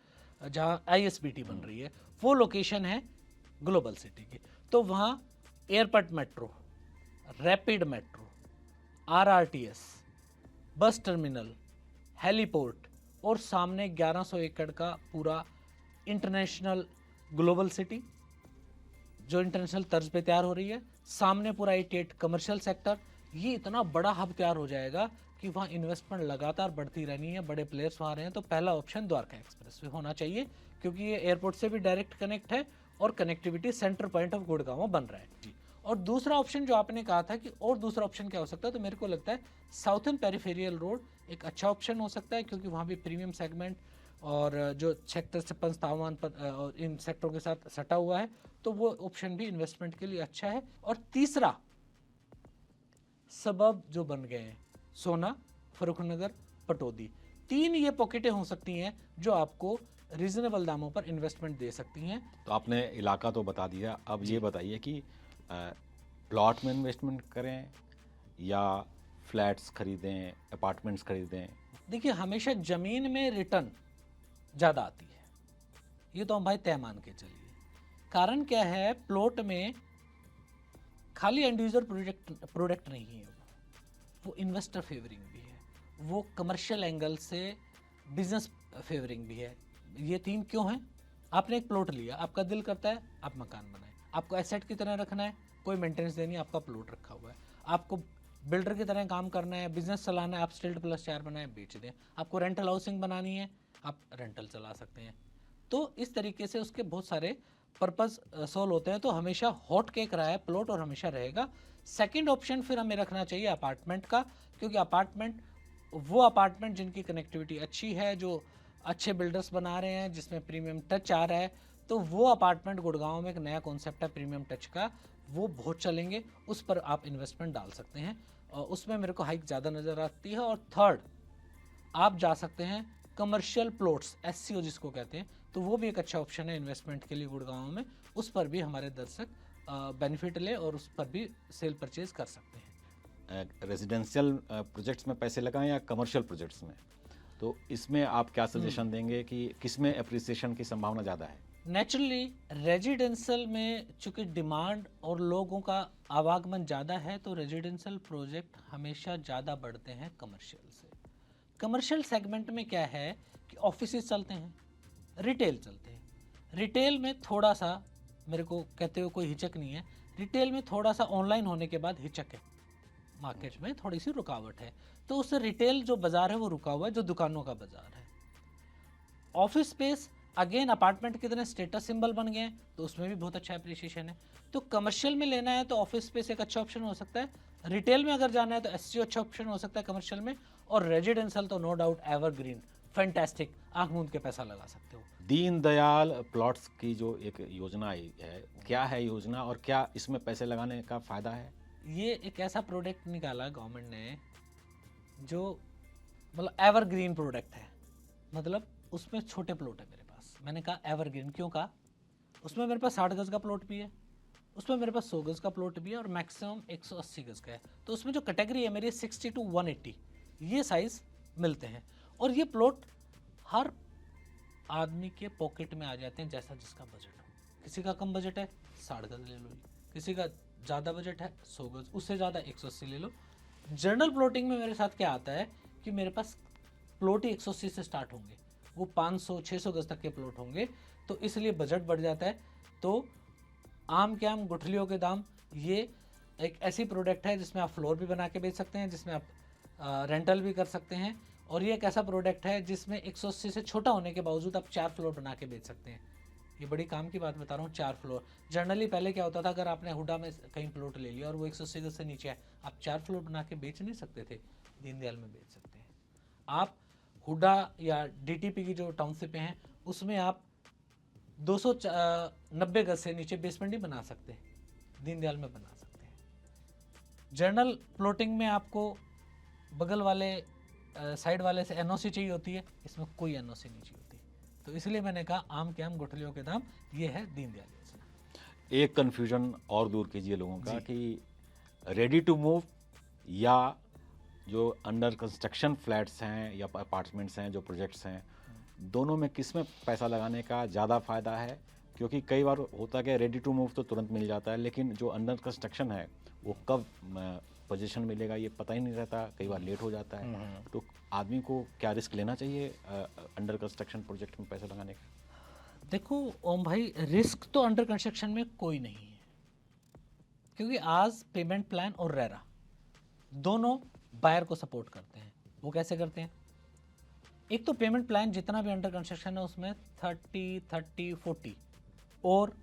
जहाँ ISBT बन रही है वो लोकेशन है ग्लोबल सिटी की। तो वहाँ airport metro, rapid metro, RRTS, bus terminal, heliport और सामने 1100 एकड़ का पूरा इंटरनेशनल ग्लोबल सिटी जो इंटरनेशनल तर्ज पे तैयार हो रही है। सामने पूरा 88 कमर्शियल सेक्टर। ये इतना बड़ा हब तैयार हो जाएगा कि वहाँ इन्वेस्टमेंट लगातार बढ़ती रहनी है, बड़े प्लेयर्स वहाँ रहे हैं। तो पहला ऑप्शन द्वारका एक्सप्रेसवे होना चाहिए, क्योंकि ये एयरपोर्ट से भी डायरेक्ट कनेक्ट है और connectivity centre point of Gurgaon बन रहा है। और दूसरा ऑप्शन जो आपने कहा था कि और दूसरा ऑप्शन क्या हो सकता है, तो मेरे को लगता है साउथर्न पेरिफेरियल रोड एक अच्छा ऑप्शन हो सकता है, क्योंकि वहाँ भी प्रीमियम सेगमेंट और जो सेक्टर 56-57 पर इन सेक्टरों के साथ सटा हुआ है, तो वो ऑप्शन भी इन्वेस्टमेंट के लिए अच्छा है। और तीसरा सबब जो बन गए हैं सोना, फरुखनगर, पटौदी, 3 ये पॉकेटें हो सकती हैं जो आपको रीजनेबल दामों पर इन्वेस्टमेंट दे सकती हैं। तो आपने इलाका तो बता दिया, अब ये बताइए कि प्लॉट में इन्वेस्टमेंट करें या फ्लैट्स खरीदें, अपार्टमेंट्स खरीदें? देखिए, हमेशा ज़मीन में रिटर्न ज़्यादा आती है, ये तो हम भाई तय मान के चलिए। कारण क्या है, प्लॉट में खाली एंड यूजर प्रोडक्ट नहीं है, वो इन्वेस्टर फेवरिंग भी है, वो कमर्शियल एंगल से बिजनेस फेवरिंग भी है। ये 3 क्यों हैं? आपने एक प्लॉट लिया, आपका दिल करता है आप मकान बनाएं, आपको एसेट की तरह रखना है, कोई मेंटेनेंस देनी है, आपका प्लॉट रखा हुआ है। आपको बिल्डर की तरह काम करना है, बिजनेस चलाना है, आप स्टिल्ट+4 बनाए बेच दें। आपको रेंटल हाउसिंग बनानी है, आप रेंटल चला सकते हैं। तो इस तरीके से उसके बहुत सारे पर्पस सॉल्व होते हैं। तो हमेशा हॉट केक रहा है प्लॉट और हमेशा रहेगा। सेकंड ऑप्शन फिर हमें रखना चाहिए अपार्टमेंट का, क्योंकि अपार्टमेंट वो अपार्टमेंट जिनकी कनेक्टिविटी अच्छी है, जो अच्छे बिल्डर्स बना रहे हैं, जिसमें प्रीमियम टच आ रहा है, तो वो अपार्टमेंट गुड़गांव में एक नया कॉन्सेप्ट है प्रीमियम टच का, वो बहुत चलेंगे, उस पर आप इन्वेस्टमेंट डाल सकते हैं और उसमें मेरे को हाइक ज़्यादा नज़र आती है। और थर्ड, आप जा सकते हैं कमर्शियल प्लॉट्स, SCO जिसको कहते हैं, तो वो भी एक अच्छा ऑप्शन है इन्वेस्टमेंट के लिए गुड़गांव में। उस पर भी हमारे दर्शक बेनिफिट ले और उस पर भी सेल परचेज कर सकते हैं। रेजिडेंशियल प्रोजेक्ट्स में पैसे लगाएं या कमर्शियल प्रोजेक्ट्स में, तो इसमें आप क्या सजेशन देंगे कि किस में अप्रिसिएशन की संभावना ज़्यादा है? नेचुरली रेजिडेंशियल में चूंकि डिमांड और लोगों का आवागमन ज़्यादा है, तो रेजिडेंशियल प्रोजेक्ट हमेशा ज़्यादा बढ़ते हैं कमर्शियल से। कमर्शियल सेगमेंट में क्या है कि ऑफिसेज चलते हैं, रिटेल चलते हैं। रिटेल में थोड़ा सा मेरे को कहते हुए कोई हिचक नहीं है, रिटेल में थोड़ा सा ऑनलाइन होने के बाद हिचक है, मार्केट में थोड़ी सी रुकावट है। तो उस रिटेल जो बाज़ार है वो रुका हुआ है, जो दुकानों का बाज़ार है। ऑफिस स्पेस अगेन अपार्टमेंट की तरह स्टेटस सिंबल बन गए हैं, तो उसमें भी बहुत अच्छा अप्रिशिएशन है। तो कमर्शियल में लेना है तो ऑफिस स्पेस एक अच्छा ऑप्शन हो सकता है, रिटेल में अगर जाना है तो SCO अच्छा ऑप्शन हो सकता है कमर्शियल में, और रेजिडेंशियल तो नो डाउट एवरग्रीन फैंटास्टिक, आंख मूंद के पैसा लगा सकते हो। दीनदयाल प्लॉट्स की जो एक योजना आई है, क्या है योजना और क्या इसमें पैसे लगाने का फ़ायदा है? ये एक ऐसा प्रोडक्ट निकाला गवर्नमेंट ने जो मतलब एवरग्रीन प्रोडक्ट है, मतलब उसमें छोटे प्लॉट है मेरे पास। मैंने कहा एवरग्रीन क्यों कहा, उसमें मेरे पास 60 गज का प्लॉट भी है, उसमें मेरे पास 100 गज का प्लॉट भी है और मैक्सिमम 180 गज का है। तो उसमें जो कैटेगरी है मेरी 60 to 180 ये साइज़ मिलते हैं, और ये प्लॉट हर आदमी के पॉकेट में आ जाते हैं जैसा जिसका बजट हो। किसी का कम बजट है 60 गज ले लो, किसी का ज़्यादा बजट है 100 गज, उससे ज़्यादा 180 ले लो। जनरल प्लॉटिंग में मेरे साथ क्या आता है कि मेरे पास प्लॉट ही 180 से स्टार्ट होंगे, वो 500-600 गज तक के प्लॉट होंगे, तो इसलिए बजट बढ़ जाता है। तो आम के आम गुठलियों के दाम, ये एक ऐसी प्रोडक्ट है जिसमें आप फ्लोर भी बना के बेच सकते हैं, जिसमें आप रेंटल भी कर सकते हैं, और ये एक ऐसा प्रोडक्ट है जिसमें 180 से छोटा होने के बावजूद आप 4 फ्लोर बना के बेच सकते हैं। ये बड़ी काम की बात बता रहा हूँ, 4 फ्लोर। जनरली पहले क्या होता था, अगर आपने हुडा में कहीं प्लॉट ले लिया और वो 180 गज से नीचे है, आप 4 फ्लोर बना के बेच नहीं सकते थे, दीनदयाल में बेच सकते हैं। आप हुडा या DTP की जो टाउनशिप हैं उसमें आप 290 गज से नीचे बेसमेंट ही बना सकते हैं, दीनदयाल में बना सकते हैं। जर्नल प्लॉटिंग में आपको बगल वाले साइड वाले से एनओसी चाहिए होती है, इसमें कोई एनओसी नहीं चाहिए होती। तो इसलिए मैंने कहा आम के आम गुठलियों के दाम, ये है दीनदयाल योजना। एक कन्फ्यूजन और दूर कीजिए लोगों का कि रेडी टू मूव या जो अंडर कंस्ट्रक्शन फ्लैट्स हैं या अपार्टमेंट्स हैं, जो प्रोजेक्ट्स हैं, दोनों में किस में पैसा लगाने का ज़्यादा फ़ायदा है? क्योंकि कई बार होता है रेडी टू मूव तो तुरंत मिल जाता है, लेकिन जो अंडर कंस्ट्रक्शन है वो कब पोजीशन मिलेगा ये पता ही नहीं रहता, कई बार लेट हो जाता है। तो आदमी को क्या रिस्क लेना चाहिए अंडर कंस्ट्रक्शन प्रोजेक्ट में पैसा लगाने का? देखो ओम भाई, रिस्क तो अंडर कंस्ट्रक्शन में कोई नहीं है, क्योंकि आज पेमेंट प्लान और रेरा दोनों बायर को सपोर्ट करते हैं। वो कैसे करते हैं? एक तो पेमेंट प्लान जितना भी अंडर कंस्ट्रक्शन है उसमें 30-30-40 और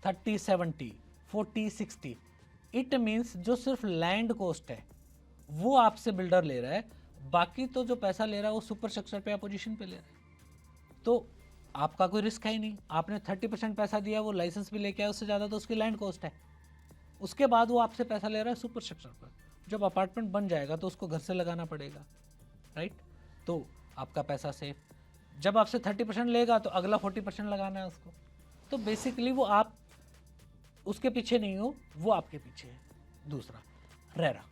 30-70 40-60, इट मीन्स जो सिर्फ लैंड कॉस्ट है वो आपसे बिल्डर ले रहा है, बाकी तो जो पैसा ले रहा है वो सुपर स्ट्रक्चर पे या पोजीशन पे ले रहा है। तो आपका कोई रिस्क है ही नहीं। आपने 30% पैसा दिया, वो लाइसेंस भी लेके आया, उससे ज़्यादा तो उसकी लैंड कॉस्ट है। उसके बाद वो आपसे पैसा ले रहा है सुपर स्ट्रक्चर पर। जब अपार्टमेंट बन जाएगा तो उसको घर से लगाना पड़ेगा, राइट? तो आपका पैसा सेफ। जब आपसे 30% लेगा तो अगला 40% लगाना है उसको। तो बेसिकली वो आप उसके पीछे नहीं हो, वो आपके पीछे है। दूसरा रेरा।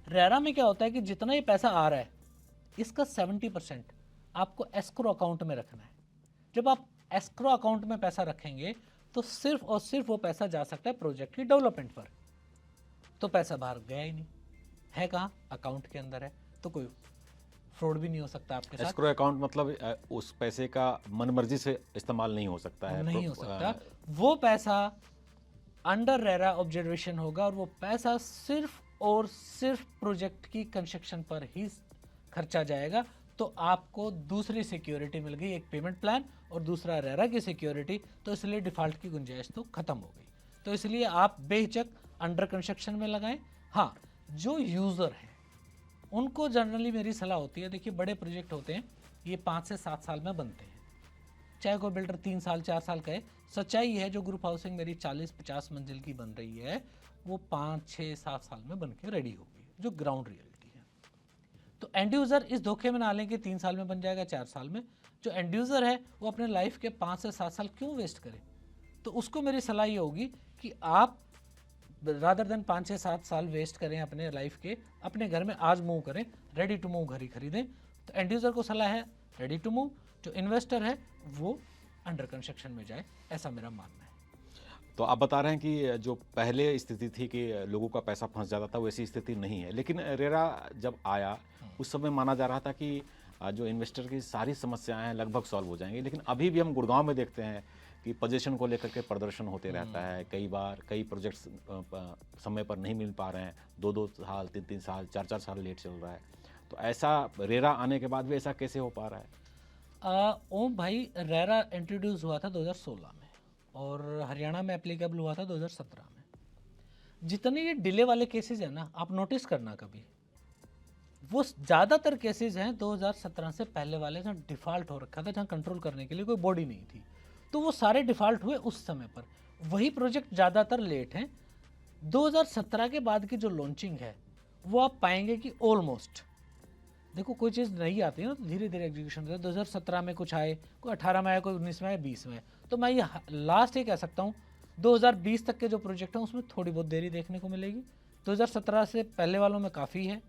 रेरा में क्या होता है कि जितना ही पैसा आ रहा है इसका 70% आपको एस्क्रो अकाउंट में रखना है। जब आप एस्क्रो अकाउंट में पैसा रखेंगे तो सिर्फ और सिर्फ वो पैसा जा सकता है प्रोजेक्ट की डेवलपमेंट पर। तो पैसा बाहर गया ही नहीं है, कहाँ? अकाउंट के अंदर है। तो कोई फ्रॉड भी नहीं हो सकता आपके साथ। एस्क्रो अकाउंट मतलब उस पैसे का मनमर्जी से इस्तेमाल नहीं हो सकता है? नहीं हो सकता। वो पैसा अंडर रेरा ऑब्जर्वेशन होगा और वो पैसा सिर्फ और सिर्फ प्रोजेक्ट की कंस्ट्रक्शन पर ही खर्चा जाएगा। तो आपको दूसरी सिक्योरिटी मिल गई, एक पेमेंट प्लान और दूसरा रेरा की सिक्योरिटी। तो इसलिए डिफॉल्ट की गुंजाइश तो खत्म हो गई। तो इसलिए आप बेहिचक अंडर कंस्ट्रक्शन में लगाएं। हाँ, जो यूज़र है उनको जनरली मेरी सलाह होती है, देखिए बड़े प्रोजेक्ट होते हैं ये 5 से 7 साल में बनते हैं, चाहे कोई बिल्डर 3 साल 4 साल का है। सच्चाई है जो ग्रुप हाउसिंग मेरी 40-50 मंजिल की बन रही है वो 5-6-7 साल में बन के रेडी होगी, जो ग्राउंड रियलिटी है। तो एंड यूज़र इस धोखे में ना लें कि 3 साल में बन जाएगा, 4 साल में। जो एंड यूज़र है वो अपने लाइफ के 5 से 7 साल क्यों वेस्ट करे? तो उसको मेरी सलाह ये होगी कि आप रादर देन 5 से 7 साल वेस्ट करें अपने लाइफ के, अपने घर में आज मूव करें, रेडी टू मूव घर ही खरीदें। तो एंड यूज़र को सलाह है रेडी टू मूव, जो इन्वेस्टर है वो अंडर कंस्ट्रक्शन में जाए, ऐसा मेरा मानना है। तो आप बता रहे हैं कि जो पहले स्थिति थी कि लोगों का पैसा फंस जाता था, वैसी स्थिति नहीं है। लेकिन रेरा जब आया उस समय माना जा रहा था कि जो इन्वेस्टर की सारी समस्याएं हैं लगभग सॉल्व हो जाएंगी। लेकिन अभी भी हम गुड़गांव में देखते हैं कि पोजीशन को लेकर के प्रदर्शन होते रहता है। कई बार कई प्रोजेक्ट्स समय पर नहीं मिल पा रहे हैं, 2-2 साल 3-3 साल 4-4 साल लेट चल रहा है। तो ऐसा रेरा आने के बाद भी ऐसा कैसे हो पा रहा है? ओम भाई, रेरा इंट्रोड्यूस हुआ था 2016 में और हरियाणा में एप्लीकेबल हुआ था 2017 में। जितने ये डिले वाले केसेस हैं ना, आप नोटिस करना कभी, वो ज़्यादातर केसेस हैं 2017 से पहले वाले, जहाँ डिफ़ॉल्ट हो रखा था, जहाँ कंट्रोल करने के लिए कोई बॉडी नहीं थी। तो वो सारे डिफ़ॉल्ट हुए उस समय पर। वही प्रोजेक्ट ज़्यादातर लेट हैं। 2017 के बाद की जो लॉन्चिंग है वो आप पाएंगे कि ऑलमोस्ट, देखो कोई चीज़ नहीं आती है ना तो धीरे धीरे एग्जीक्यूशन होता है। 2017 में कुछ आए, कोई 18 में आया, कोई 19 में आया, 20 में आया। तो मैं ये लास्ट ये कह सकता हूँ 2020 तक के जो प्रोजेक्ट हैं उसमें थोड़ी बहुत देरी देखने को मिलेगी। 2017 से पहले वालों में काफ़ी है।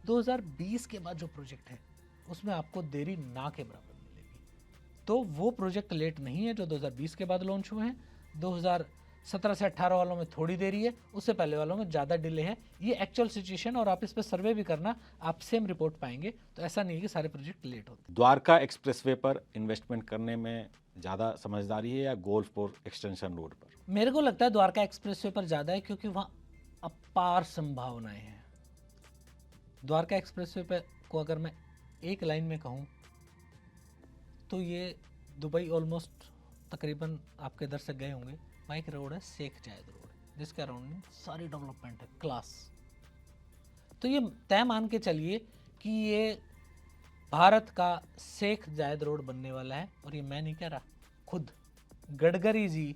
2020 के बाद जो प्रोजेक्ट है उसमें आपको देरी ना के बराबर मिलेगी। तो वो प्रोजेक्ट लेट नहीं है जो 2020 के बाद लॉन्च हुए हैं। 2017 से 18 वालों में थोड़ी देरी है, उससे पहले वालों में ज़्यादा डिले है। ये एक्चुअल सिचुएशन, और आप इस पर सर्वे भी करना, आप सेम रिपोर्ट पाएंगे। तो ऐसा नहीं है कि सारे प्रोजेक्ट लेट होते। द्वारका एक्सप्रेसवे पर इन्वेस्टमेंट करने में ज़्यादा समझदारी है या गोल्फपुर एक्सटेंशन रोड पर? मेरे को लगता है द्वारका एक्सप्रेसवे पर ज़्यादा है, क्योंकि वहाँ अपार संभावनाएं हैं। द्वारका एक्सप्रेसवे पे को अगर मैं एक लाइन में कहूँ तो ये दुबई ऑलमोस्ट तकरीबन आपके इधर से गए होंगे, वहाँ एक रोड है शेख जायद रोड, जिसके अराउंड में सारी डेवलपमेंट है क्लास। तो ये तय मान के चलिए कि ये भारत का शेख जायद रोड बनने वाला है। और ये मैं नहीं कह रहा, खुद गडकरी जी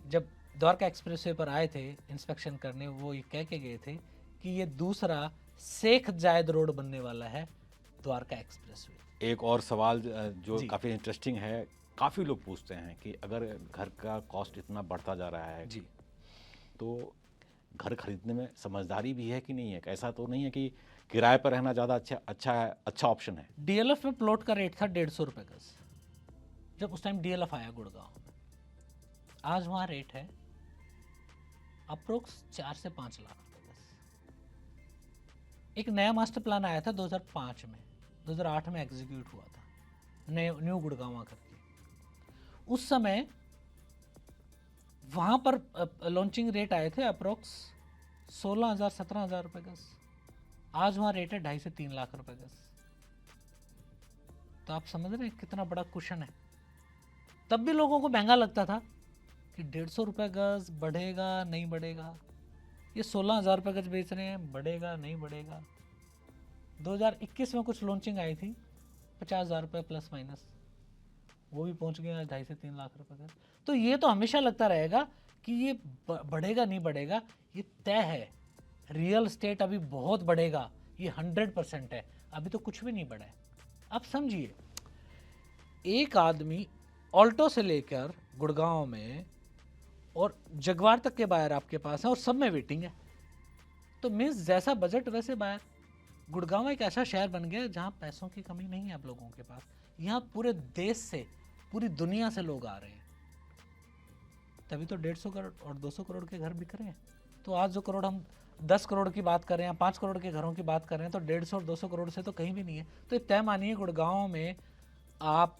जब द्वारका एक्सप्रेसवे पर आए थे इंस्पेक्शन करने, वो ये कह के गए थे कि ये दूसरा शेख जायद रोड बनने वाला है द्वारका एक्सप्रेसवे। एक और सवाल जो जी। काफ़ी इंटरेस्टिंग है, काफ़ी लोग पूछते हैं कि अगर घर का कॉस्ट इतना बढ़ता जा रहा है जी। तो घर खरीदने में समझदारी भी है कि नहीं है? ऐसा तो नहीं है कि किराए पर रहना ज़्यादा अच्छा ऑप्शन है? डीएलएफ में प्लॉट का रेट था 150 रुपये गज, जब उस टाइम डीएलएफ आया गुड़गांव में। आज वहाँ रेट है अप्रोक्स 4 से 5 लाख रुपए गज। एक नया मास्टर प्लान आया था 2005 में, 2008 में एग्जीक्यूट हुआ था, न्यू गुड़गांव करके। उस समय वहाँ पर लॉन्चिंग रेट आए थे अप्रोक्स 16,000 17,000 रुपये गज। आज वहाँ रेट है 2.5 से 3 लाख रुपए गज। तो आप समझ रहे हैं कितना बड़ा कुशन है। तब भी लोगों को महंगा लगता था कि 150 रुपये गज, बढ़ेगा नहीं बढ़ेगा। ये 16,000 रुपये गज बेच रहे हैं, बढ़ेगा नहीं बढ़ेगा। 2021 में कुछ लॉन्चिंग आई थी 50,000 रुपये प्लस माइनस, वो भी पहुंच गए आज 2.5 से 3 लाख रुपए गज। तो ये तो हमेशा लगता रहेगा कि ये बढ़ेगा नहीं बढ़ेगा, ये तय है। रियल एस्टेट अभी बहुत बढ़ेगा, ये 100% है। अभी तो कुछ भी नहीं बढ़ा है। अब समझिए, एक आदमी ऑल्टो से लेकर गुड़गांव में और जगवार तक के बायर आपके पास है और सब में वेटिंग है। तो मीन्स जैसा बजट वैसे बायर। गुड़गांव एक ऐसा शहर बन गया जहां पैसों की कमी नहीं है आप लोगों के पास। यहाँ पूरे देश से, पूरी दुनिया से लोग आ रहे हैं, तभी तो 150 करोड़ और 200 करोड़ के घर बिक रहे हैं। तो आज जो करोड़ हम 10 करोड़ की बात कर रहे हैं, 5 करोड़ के घरों की बात कर रहे हैं, तो 150 और 200 करोड़ से तो कहीं भी नहीं है। तो तय मानिए गुड़गांव में आप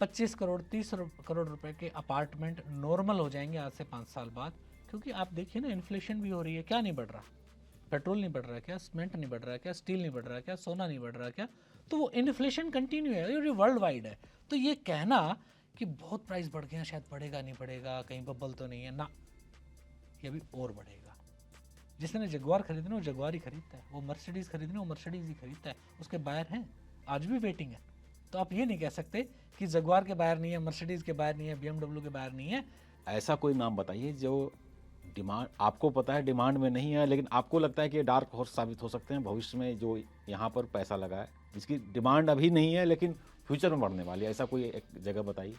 25 करोड़ 30 करोड़ रुपए के अपार्टमेंट नॉर्मल हो जाएंगे आज से 5 साल बाद। क्योंकि आप देखिए ना, इन्फ्लेशन भी हो रही है, क्या नहीं बढ़ रहा? पेट्रोल नहीं बढ़ रहा क्या? सीमेंट नहीं बढ़ रहा क्या? स्टील नहीं बढ़ रहा क्या? सोना नहीं बढ़ रहा क्या? तो वो इन्फ्लेशन कंटिन्यू है, ये वर्ल्ड वाइड है। तो ये कहना कि बहुत प्राइस बढ़ गया, शायद बढ़ेगा नहीं बढ़ेगा, कहीं बबल तो नहीं है ना, ये अभी और बढ़ेगा। जिसने जगुआर खरीदना वो जगुआर ही खरीदता है, वो मर्सिडीज खरीदना वो मर्सिडीज ही खरीदता है। उसके बायर हैं, आज भी वेटिंग है। तो आप ये नहीं कह सकते कि जगुआर के बायर नहीं है, मर्सिडीज के बायर नहीं है, BMW के बायर नहीं है। ऐसा कोई नाम बताइए जो डिमांड, आपको पता है डिमांड में नहीं है, लेकिन आपको लगता है कि ये डार्क हॉर्स साबित हो सकते हैं भविष्य में, जो यहाँ पर पैसा लगा है, जिसकी डिमांड अभी नहीं है लेकिन फ्यूचर में बढ़ने वाली है। ऐसा कोई एक जगह बताइए।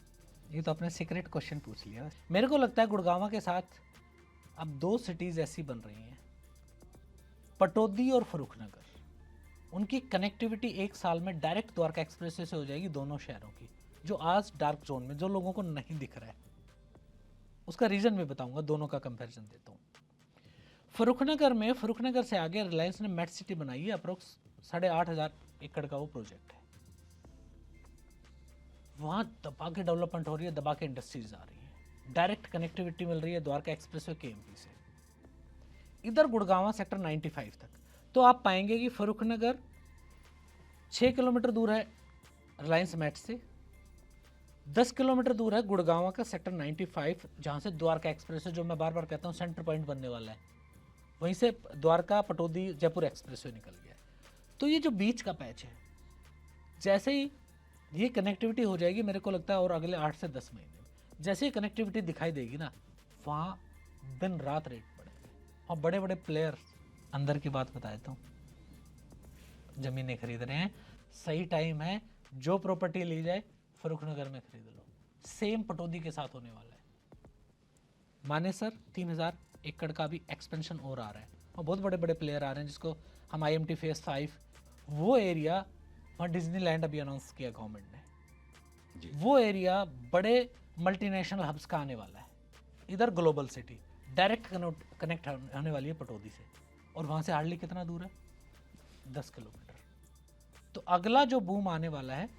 ये तो आपने सीक्रेट क्वेश्चन पूछ लिया। मेरे को लगता है गुड़गांव के साथ अब 2 सिटीज ऐसी बन रही हैं, पटौदी और फर्रुखनगर। उनकी कनेक्टिविटी 1 साल में डायरेक्ट द्वारका एक्सप्रेसवे से हो जाएगी दोनों शहरों की, जो आज डार्क जोन में, जो लोगों को नहीं दिख रहा है। उसका रीजन मैं बताऊंगा, दोनों का कंपैरिजन देता हूँ। फर्रुखनगर में, फर्रुखनगर से आगे रिलायंस ने मेट सिटी बनाई है, अप्रोक्स 8,500 एकड़ का वो प्रोजेक्ट है। वहाँ दबा के डेवलपमेंट हो रही है, दबा के इंडस्ट्रीज आ रही है, डायरेक्ट कनेक्टिविटी मिल रही है द्वारका एक्सप्रेसवे KMP से। इधर गुड़गांव सेक्टर 95 तक तो आप पाएंगे कि फर्रुखनगर 6 किलोमीटर दूर है रिलायंस मेट से, 10 किलोमीटर दूर है गुड़गांव का सेक्टर 95, जहाँ से द्वारका एक्सप्रेसवे, जो मैं बार बार कहता हूँ सेंटर पॉइंट बनने वाला है, वहीं से द्वारका पटौदी जयपुर एक्सप्रेसवे निकल गया। तो ये जो बीच का पैच है, जैसे ही ये कनेक्टिविटी हो जाएगी, मेरे को लगता है और अगले 8 से 10 महीने में जैसे ही कनेक्टिविटी दिखाई देगी ना, वहाँ दिन रात रेट बढ़ेंगे। और बड़े बड़े प्लेयर, अंदर की बात बता देता हूँ, ज़मीनें खरीद रहे हैं, सही टाइम है, जो प्रॉपर्टी ली जाए फर्रुखनगर में खरीद लो। सेम पटौदी के साथ होने वाला है। मानेसर 3,000 एकड़ का भी एक्सपेंशन और आ रहा है, और बहुत बड़े बड़े प्लेयर आ रहे हैं, जिसको हम IMT फेज 5, वो एरिया, वहाँ डिज्नीलैंड अभी अनाउंस किया गवर्नमेंट ने, वो एरिया बड़े मल्टीनेशनल हब्स का आने वाला है। इधर ग्लोबल सिटी डायरेक्ट कनेक्ट होने वाली है पटौदी से, और वहाँ से हार्डली कितना दूर है? 10 किलोमीटर। तो अगला जो बूम आने वाला है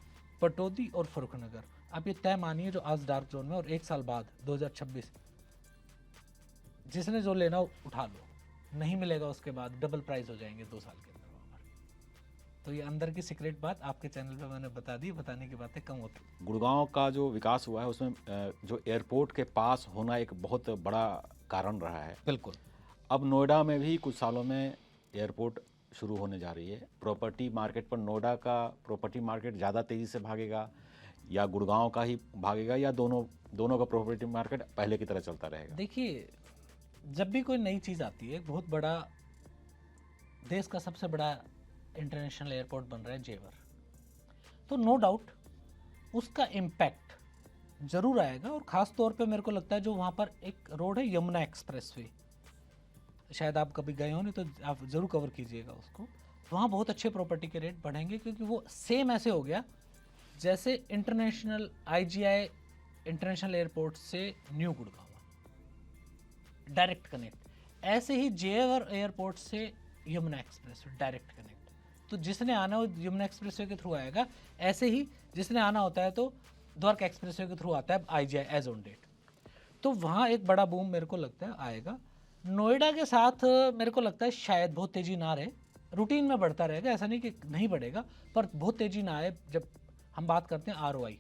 पटौदी और फर्रुखनगर। आप ये तय मानिए, जो आज डार्क जोन में, और 1 साल बाद 2026 जिसने जो लेना उठा लो, नहीं मिलेगा उसके बाद डबल प्राइस हो जाएंगे 2 साल के अंदर। तो ये अंदर की सीक्रेट बात आपके चैनल पे मैंने बता दी, बताने की बातें कम होती। गुड़गांव का जो विकास हुआ है उसमें जो एयरपोर्ट के पास होना एक बहुत बड़ा कारण रहा है। बिल्कुल। अब नोएडा में भी कुछ सालों में एयरपोर्ट शुरू होने जा रही है। प्रॉपर्टी मार्केट पर नोएडा का प्रॉपर्टी मार्केट ज़्यादा तेज़ी से भागेगा, या गुड़गांव का ही भागेगा, या दोनों दोनों का प्रॉपर्टी मार्केट पहले की तरह चलता रहेगा। देखिए, जब भी कोई नई चीज़ आती है, बहुत बड़ा देश का सबसे बड़ा इंटरनेशनल एयरपोर्ट बन रहा है जेवर, तो नो डाउट उसका इम्पैक्ट ज़रूर आएगा। और ख़ास तौर पे मेरे को लगता है जो वहाँ पर एक रोड है यमुना एक्सप्रेसवे, शायद आप कभी गए हो, नहीं तो आप ज़रूर कवर कीजिएगा उसको। वहाँ बहुत अच्छे प्रॉपर्टी के रेट बढ़ेंगे, क्योंकि वो सेम ऐसे हो गया जैसे इंटरनेशनल IGI इंटरनेशनल एयरपोर्ट से न्यू गुड़गांव डायरेक्ट कनेक्ट, ऐसे ही जेवर एयरपोर्ट से यमुना एक्सप्रेस डायरेक्ट कनेक्ट। तो जिसने आना हो यमुना एक्सप्रेसवे के थ्रू आएगा, ऐसे ही जिसने आना होता है तो द्वारका एक्सप्रेसवे के थ्रू आता है IGI एज ऑन डेट। तो वहाँ एक बड़ा बूम मेरे को लगता है आएगा। नोएडा के साथ मेरे को लगता है शायद बहुत तेज़ी ना रहे, रूटीन में बढ़ता रहेगा, ऐसा नहीं कि नहीं बढ़ेगा, पर बहुत तेज़ी ना आए। जब हम बात करते हैं ROI,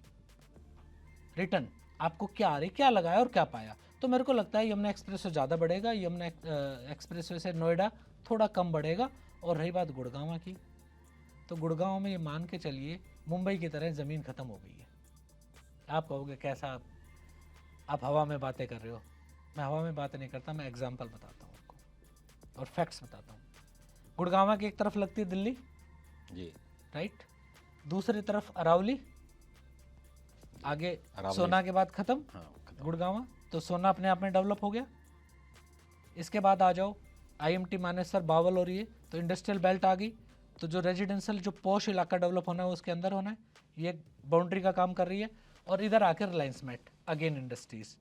रिटर्न, आपको क्या आ रही, क्या लगाया और क्या पाया, तो मेरे को लगता है यमुना एक्सप्रेस से ज़्यादा बढ़ेगा, यमुना एक्सप्रेसवे से नोएडा थोड़ा कम बढ़ेगा। और रही बात गुड़गांव की, तो गुड़गांव में ये मान के चलिए मुंबई की तरह ज़मीन ख़त्म हो गई है। आप कहोगे कैसा, आप हवा में बातें कर रहे हो। मैं हवा में बातें नहीं करता, मैं एग्जाम्पल बताता हूँ आपको और फैक्ट्स बताता हूँ। गुड़गांव की एक तरफ लगती है दिल्ली जी, राइट, दूसरी तरफ अरावली, आगे अरावली सोना के बाद ख़त्म हाँ, गुड़गांव, तो सोना अपने आप में डेवलप हो गया। इसके बाद आ जाओ IMT मानेसर बावल और ये, तो इंडस्ट्रियल बेल्ट आ गई। तो जो रेजिडेंशियल जो पॉश इलाका डेवलप होना है वो उसके अंदर होना है, ये बाउंड्री का काम कर रही है। और इधर आकर रिलायंस मेट, अगेन इंडस्ट्रीज़।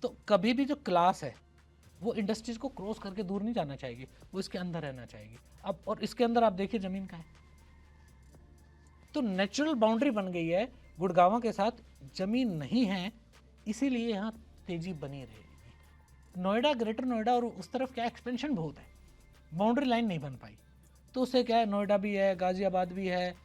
तो कभी भी जो क्लास है वो इंडस्ट्रीज़ को क्रॉस करके दूर नहीं जाना चाहिए, वो इसके अंदर रहना चाहिए। अब और इसके अंदर आप देखिए ज़मीन का है, तो नेचुरल बाउंड्री बन गई है। गुड़गांव के साथ ज़मीन नहीं है, इसीलिए यहाँ तेज़ी बनी रहेगी। नोएडा, ग्रेटर नोएडा और उस तरफ क्या एक्सपेंशन बहुत है, बाउंड्री लाइन नहीं बन पाई, तो उससे क्या है, नोएडा भी है, गाज़ियाबाद भी है,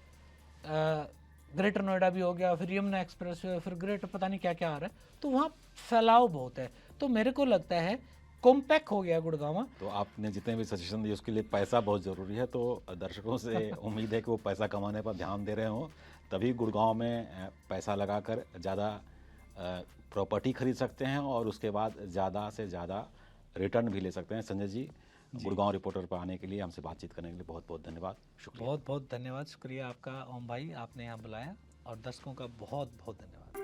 ग्रेटर नोएडा भी हो गया, फिर यमुना एक्सप्रेस, फिर ग्रेटर पता नहीं क्या क्या आ रहा है, तो वहाँ फैलाव बहुत है। तो मेरे को लगता है कॉम्पैक्ट हो गया गुड़गांव। तो आपने जितने भी सजेशन दिए उसके लिए पैसा बहुत ज़रूरी है, तो दर्शकों से उम्मीद है कि वो पैसा कमाने पर ध्यान दे रहे हों, तभी गुड़गांव में पैसा लगाकर ज़्यादा प्रॉपर्टी खरीद सकते हैं और उसके बाद ज़्यादा से ज़्यादा रिटर्न भी ले सकते हैं। संजय जी, गुड़गांव रिपोर्टर पर आने के लिए, हमसे बातचीत करने के लिए बहुत बहुत धन्यवाद, शुक्रिया। बहुत बहुत धन्यवाद, शुक्रिया आपका ओम भाई, आपने यहाँ बुलाया, और दर्शकों का बहुत बहुत धन्यवाद।